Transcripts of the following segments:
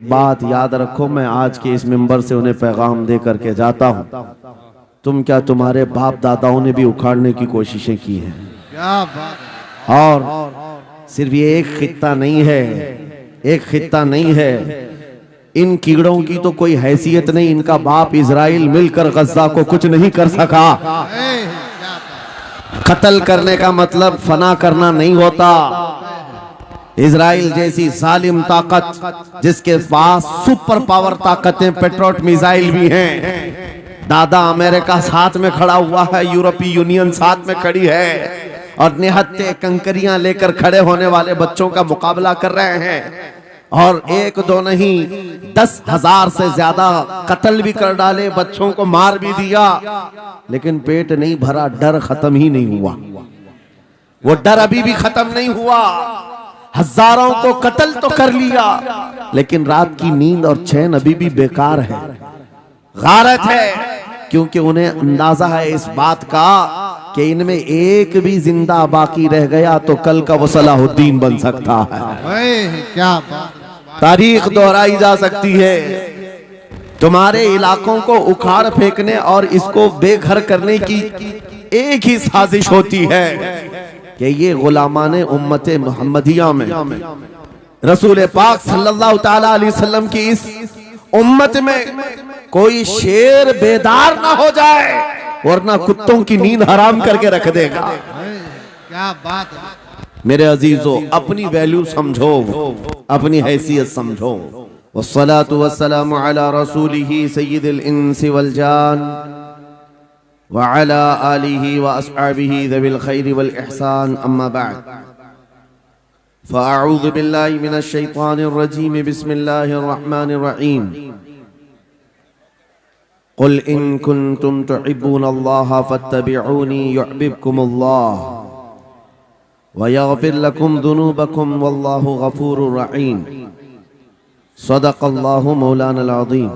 बात याद रखो, मैं आज के इस मिंबर से उन्हें पैगाम दे करके जाता हूँ, तुम क्या तुम्हारे बाप दादाओं ने भी उखाड़ने की कोशिशें की हैं। क्या बात है। और सिर्फ ये एक खित्ता नहीं है, एक खित्ता नहीं है, इन कीड़ों की तो कोई हैसियत नहीं। इनका बाप इजराइल मिलकर गज्जा को कुछ नहीं कर सका। कत्ल करने का मतलब फना करना नहीं होता। इजराइल जैसी जालिम ताकत, जिसके पास सुपर पावर ताकतें, पेट्रोट मिसाइल भी हैं, दादा अमेरिका साथ में खड़ा हुआ है, यूरोपीय यूनियन साथ में खड़ी है, और निहत्ते कंकरियां लेकर खड़े होने वाले बच्चों का मुकाबला कर रहे हैं। और एक दो नहीं, 10,000 से ज्यादा कत्ल भी कर डाले, बच्चों को मार भी दिया, लेकिन पेट नहीं भरा, डर खत्म ही नहीं हुआ। वो डर अभी भी खत्म नहीं हुआ। हजारों को कत्ल तो कर लिया, लेकिन रात की नींद और चैन अभी भी बेकार है, गारत है, क्योंकि उन्हें अंदाजा है इस बात का कि इनमें एक भी जिंदा बाकी रह गया तो कल का वो सलाहुद्दीन बन सकता है। क्या बात, तारीख दोहराई जा सकती है। तुम्हारे इलाकों को उखाड़ फेंकने और इसको बेघर करने की एक ही साजिश होती है कि ये गुलामाने उम्मते मुहम्मदिया में रसूल पाक सल्लल्लाहु ताला अलैहि वसल्लम की इस उम्मत में कोई शेर बेदार ना हो जाए, वरना कुत्तों की नींद हराम करके रख देगा। क्या बात है। मेरे अजीजों, अपनी वैल्यू समझो, अपनी हैसियत समझो। वस्सलातु वस्सलामु अला रसूलिही सय्यिदिल इंसी वल जान व अला आलिही व अस्हाबिही ज़विल खैरि वल इहसान, अम्मा बअद, फ़अऊज़ु बिल्लाहि मिनश शैतानिर रजीम, बिस्मिल्लाहिर रहमानिर रहीम। क़ुल इन कुन्तुम तुहिब्बूनल्लाह फत्तबिऊनी युहब्बिबकुमुल्लाह व यग़फिर लकुम ज़ुनूबकुम वल्लाहु गफ़ूरुर रहीम। सदक़ल्लाहु मौलानल अज़ीम।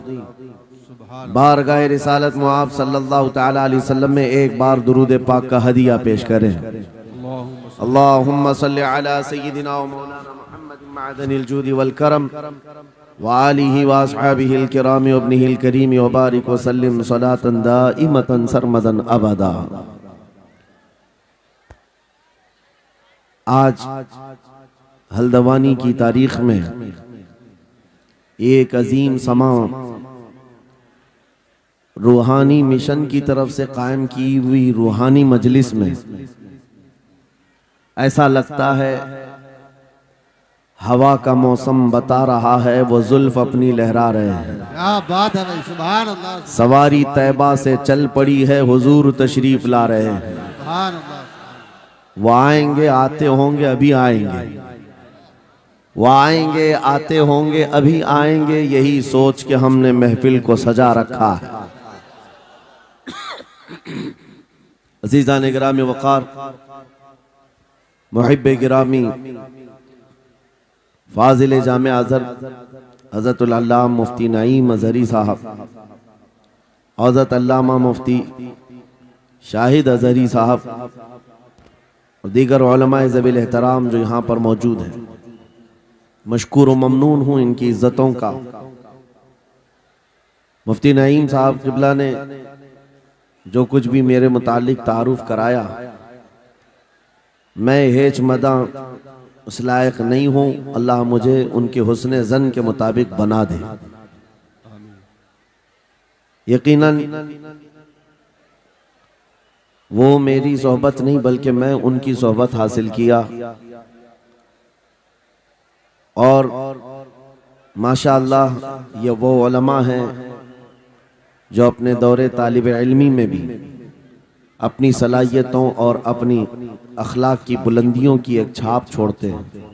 बारगाह रिसालत मुआब सल्लल्लाहु तआला अलैहि वसल्लम में एक बार दुरूद पाक का हदिया पेश करें। अल्लाहुम्मा सल्लि अला सय्यिदिना व मौलाना मुहम्मदिन मअदनिल जूदि वल करम व आलिहि व अस्हाबिहिल किराम व इब्निहिल करीम व बारिक व सल्लिम सलातन दाइमतन सरमदन अबदा। आज हल्दवानी की तारीख में एक अजीम समा रूहानी मिशन की तरफ से कायम की हुई रूहानी मजलिस में ऐसा लगता है हवा का मौसम बता रहा है वो जुल्फ अपनी लहरा रहे हैं। क्या बात है भाई, सुभान अल्लाह। सवारी तैबा से चल पड़ी है, हुजूर तशरीफ ला रहे हैं। सुभान अल्लाह। वो आएंगे, आते होंगे, अभी आएंगे, वो आएंगे, आते होंगे, अभी आएंगे, यही सोच के हमने महफिल को सजा रखा है। अज़ीज़ान गिरामी वक़ार, मुहिब्बे गिरामी, फाजिल जामे अज़हर हज़रतुल अल्लामा मुफ्ती नईम अज़हरी साहब, हज़रत अल्लामा मुफ्ती शाहिद अज़हरी साहब और दीगर उलमाए ज़वील एहतराम जो यहाँ पर मौजूद हैं, मशकूर व ममनून हूँ इनकी इज्जतों का। मुफ्ती नईम साहब क़िबला ने जो कुछ भी मेरे मुतालिक तारुफ कराया, मैं हेच मदा उस लायक नहीं हूँ। अल्लाह मुझे उनके हुस्ने ज़न के मुताबिक बना दे। यकीनन वो मेरी सोहबत नहीं बल्कि मैं उनकी सोहबत हासिल किया, और माशाअल्लाह ये वो उलमा हैं जो अपने दौरे तालिब इल्मी में भी अपनी सलाहियतों और अपनी अखलाक की बुलंदियों की एक छाप छोड़ते हैं।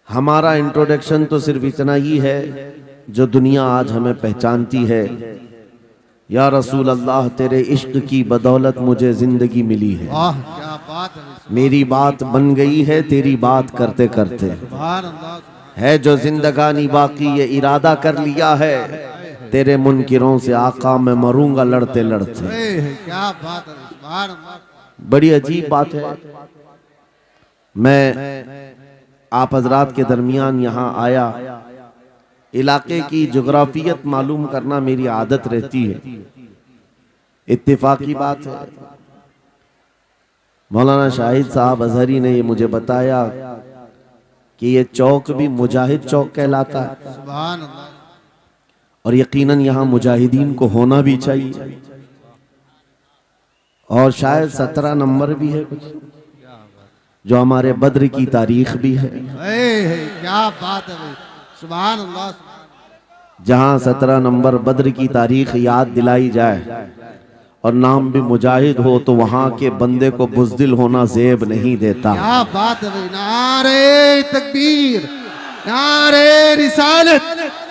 हमारा इंट्रोडक्शन तो सिर्फ इतना ही है जो दुनिया आज हमें पहचानती है। या रसूल अल्लाह, तेरे इश्क की बदौलत मुझे जिंदगी मिली है। वाह, क्या बात है। मेरी बात बन गई है तेरी बात करते करते। सुभान अल्लाह। है जो जिंदगानी बाकी ये इरादा कर लिया है, तेरे मुनकिरों से आका मैं मरूंगा लड़ते लड़ते। क्या बात है, सुभान अल्लाह। बड़ी अजीब बात है। मैं आप हजरात के दरमियान यहाँ आया। इलाके की जोग्राफियत मालूम करना मेरी आदत रहती है, इत्तेफाकी बात है। मौलाना शाहिद साहब अजहरी ने ये मुझे बताया कि ये चौक भी मुजाहिद चौक कहलाता है, सुभान अल्लाह। और यकीनन यहाँ मुजाहिदीन को होना भी चाहिए। और शायद 17 नंबर भी है कुछ, जो हमारे बद्र की तारीख भी है, क्या बात है भाई, सुभान अल्लाह। जहाँ 17 नंबर बद्र की तारीख याद दिलाई जाए और नाम भी मुजाहिद हो तो वहाँ के बंदे को बुज़दिल होना ज़ेब नहीं देता। क्या बात है भाई, नारे तकबीर, नारे रिसालत,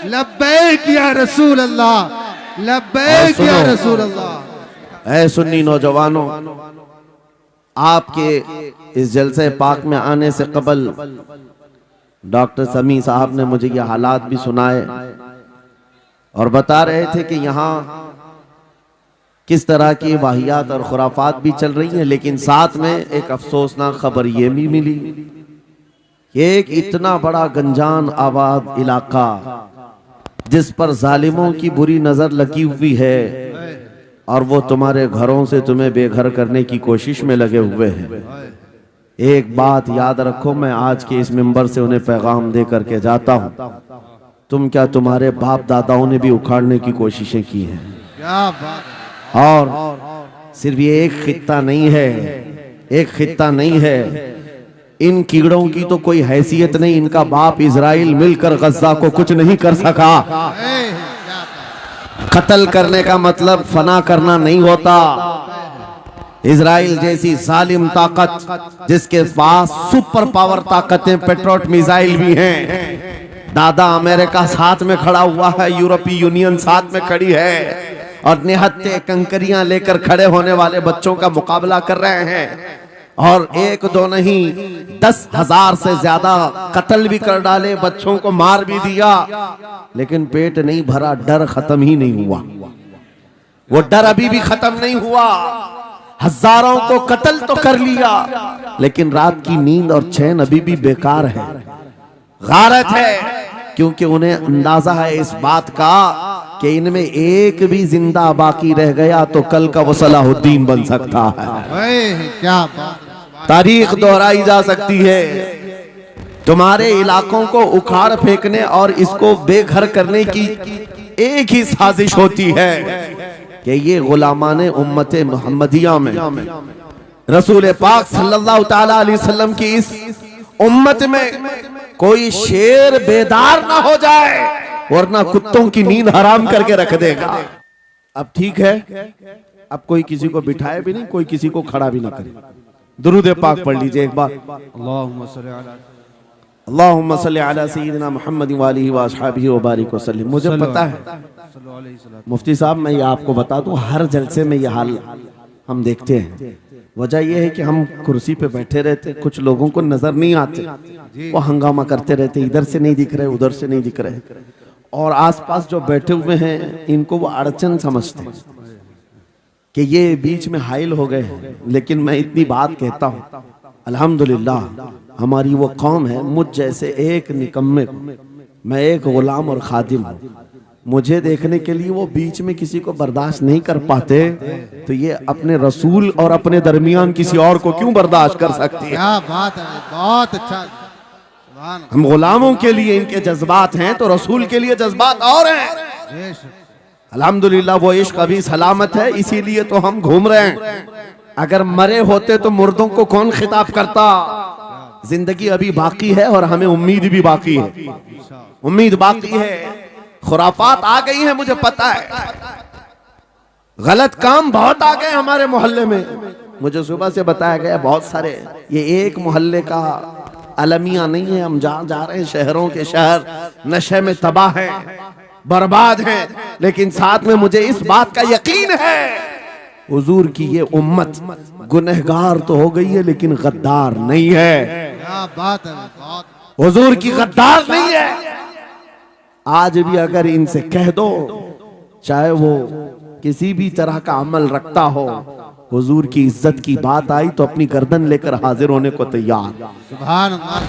लब्बैक या रसूल अल्लाह, लब्बैक या रसूल अल्लाह। ऐ सुन्नी नौजवानों, आपके इस जलसे पाक में आने से कबल डॉक्टर समी साहब ने मुझे ये हालात भी सुनाए और बता रहे थे कि यहाँ किस तरह की वाहियात और खुराफात भी चल रही हैं। लेकिन साथ में एक अफसोसनाक खबर ये भी मिली कि एक इतना बड़ा गंजान आबाद इलाका जिस पर जालिमों की बुरी नजर लगी हुई है और वो तुम्हारे घरों से तुम्हें बेघर करने की कोशिश में लगे हुए हैं। एक बात याद रखो, मैं आज के इस मिंबर से उन्हें पैगाम दे करके जाता हूँ, तुम क्या तुम्हारे बाप दादाओं ने भी उखाड़ने की कोशिशें की हैं। क्या बात है। और सिर्फ ये एक खित्ता नहीं है, एक खित्ता नहीं है, इन कीड़ों की तो कोई हैसियत नहीं। इनका बाप इजराइल मिलकर गज्जा को कुछ नहीं कर सका। कत्ल करने का मतलब फना करना नहीं होता। इजराइल जैसी जालिम ताकत जिसके पास सुपर पावर ताकतें पेट्रोट मिसाइल भी हैं, दादा अमेरिका साथ में खड़ा हुआ है, यूरोपीय यूनियन साथ में खड़ी है और निहत्ते कंकरियां लेकर खड़े होने वाले बच्चों का मुकाबला कर रहे हैं। और एक दो नहीं 10,000 से ज्यादा कत्ल भी कर डाले, बच्चों को मार भी दिया, लेकिन पेट नहीं भरा, डर खत्म ही नहीं हुआ। वो डर अभी भी खत्म नहीं हुआ। हजारों को कत्ल तो कर लिया, लेकिन रात की नींद और चैन अभी भी बेकार है, गारत है, क्योंकि उन्हें अंदाजा है इस बात का कि इनमें एक भी जिंदा बाकी रह गया तो कल का वो सलाहुद्दीन बन सकता है। क्या बात, तारीख दोहराई जा सकती है। तुम्हारे इलाकों को उखाड़ फेंकने और इसको बेघर करने की एक ही साजिश होती है कि ये गुलामाने उम्मते मुहम्मदिया में रसूल पाक सल्लल्लाहु ताला अलैहि वसल्लम की इस उम्मत में कोई शेर बेदार ना हो जाए, वरना कुत्तों की नींद हराम करके रख देगा। अब ठीक है, अब कोई किसी को बिठाए भी नहीं, कोई किसी को खड़ा भी ना करे। दुरूद पाक पढ़ लीजिए एक बार। अल्लाहुम्मा सल्ली अला सय्यिदिना मुहम्मद व आलिहि व अस्हाबिहि व बारिक वसल्लम। मुझे पता है मुफ्ती साहब, मैं ये आपको बता दूं, हर जलसे में ये हाल हम देखते हैं। वजह यह है कि हम कुर्सी पे बैठे रहते, कुछ लोगों को नजर नहीं आते, वो हंगामा करते रहते, इधर से नहीं दिख रहे, उधर से नहीं दिख रहे, और आसपास जो बैठे हुए हैं इनको वो अड़चन समझते हैं कि ये बीच में हाइल हो गए हैं। लेकिन मैं इतनी बात कहता हूँ, अल्हम्दुलिल्लाह हमारी वो कौम है, मुझ जैसे एक निकम्मे को, मैं एक गुलाम और खादिम हूँ, मुझे देखने के लिए वो बीच में किसी को बर्दाश्त नहीं कर पाते, तो ये अपने रसूल और अपने दरमियान किसी और को क्यों बर्दाश्त कर सकती है। क्या बात है, बहुत अच्छा। हम गुलामों के लिए इनके जज्बात हैं तो रसूल के लिए जज्बात और हैं। अल्हम्दुलिल्लाह वो इश्क अभी सलामत है, इसीलिए तो हम घूम रहे हैं। अगर मरे होते तो मुर्दों को कौन खिताब करता। जिंदगी अभी बाकी है और हमें उम्मीद भी बाकी है, उम्मीद बाकी है। खुराफात आ गई है, मुझे पता है, गलत काम बहुत आ गए हमारे मोहल्ले में। मुझे सुबह से बताया गया बहुत सारे, ये एक मोहल्ले का अलमिया नहीं है, हम जहाँ जा रहे हैं शहरों के शहर नशे में तबाह हैं, बर्बाद हैं। लेकिन साथ में मुझे इस बात का यकीन है, हुजूर की ये उम्मत गुनहगार तो हो गई है लेकिन गद्दार नहीं है। क्या बात है, हुजूर की गद्दार नहीं है। आज भी अगर इनसे कह दो, चाहे वो किसी भी तरह का अमल रखता हो, हुजूर की इज्जत की बात आई तो अपनी गर्दन लेकर हाजिर होने को तैयार। सुभान अल्लाह।